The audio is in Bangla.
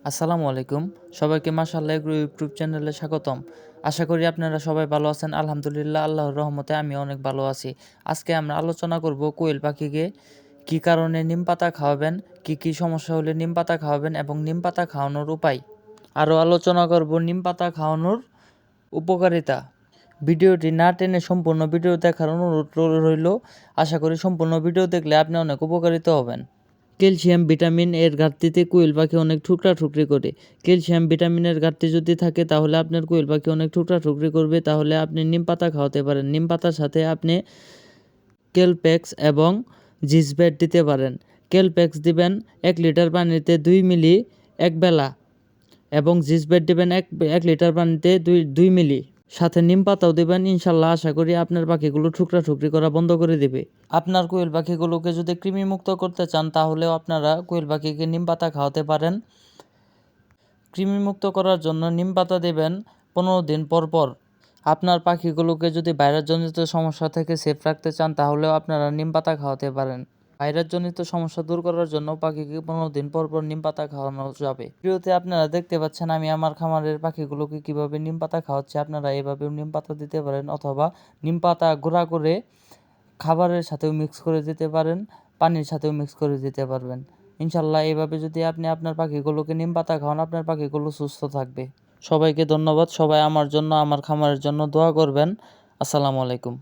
আসসালামু আলাইকুম। সবাইকে মাশাআল্লাহ এগ্রো ইউটিউব চ্যানেলে স্বাগতম। আশা করি আপনারা সবাই ভালো আছেন। আলহামদুলিল্লাহ আল্লাহর রহমতে আমি অনেক ভালো আছি। আজকে আমরা আলোচনা করব কোয়েল পাখিকে কী কারণে নিম পাতা খাওয়াবেন, কী সমস্যা হলে নিম পাতা খাওয়াবেন এবং নিম পাতা খাওয়ানোর উপায়। আরও আলোচনা করব নিম পাতা খাওয়ানোর উপকারিতা। ভিডিওটি না টেনে সম্পূর্ণ ভিডিও দেখার অনুরোধ রইল। আশা করি সম্পূর্ণ ভিডিও দেখলে আপনি অনেক উপকারিত হবেন। ক্যালসিয়াম ভিটামিন এর ঘাটতিতে কোয়েল পাখি অনেক ঠুকরি করে। ক্যালসিয়াম ভিটামিনের ঘাটতি যদি থাকে তাহলে আপনার কোয়েল পাখি অনেক ঠুকরি করবে। তাহলে আপনি নিম পাতা খাওয়াতে পারেন। নিম পাতার সাথে আপনি কেলপ্যাক্স এবং জিসব্যাট দিতে পারেন। কেলপ্যাক্স দিবেন 1 লিটার পানিতে 2 মিলি একবেলা এবং জিসব্যাট দিবেন 1 লিটার পানিতে 2 মিলি। সাথে নিম পাতাও দেবেন। ইনশাল্লাহ আশা করি আপনার পাখিগুলো ঠুকরি করা বন্ধ করে দেবে। আপনার কোয়েল পাখিগুলোকে যদি কৃমিমুক্ত করতে চান তাহলেও আপনারা কোয়েল পাখিকে নিম পাতা খাওয়াতে পারেন। কৃমিমুক্ত করার জন্য নিম পাতা দেবেন 15 দিন পর পর। আপনার পাখিগুলোকে যদি ভাইরাসজনিত সমস্যা থেকে সেফ রাখতে চান তাহলেও আপনারা নিম পাতা খাওয়াতে পারেন। ভাইরাসজনিত সমস্যা দূর করার জন্য পাখিকে 15 দিন পর পর নিম পাতা খাওয়ানো যাবে। ভিডিওতে আপনারা দেখতে পাচ্ছেন আমি আমার খামারের পাখিগুলোকে কিভাবে নিম পাতা খাওয়াচ্ছি। আপনারা এভাবেও নিম পাতা দিতে পারেন অথবা নিম পাতা গুঁড়া করে খাবারের সাথেও মিক্স করে দিতে পারেন, পানির সাথেও মিক্স করে দিতে পারবেন। ইনশাল্লাহ এভাবে যদি আপনি আপনার পাখিগুলোকে নিম পাতা খাওয়ান আপনার পাখিগুলো সুস্থ থাকবে। সবাইকে ধন্যবাদ। সবাই আমার জন্য আমার খামারের জন্য দোয়া করবেন। আসসালামু আলাইকুম।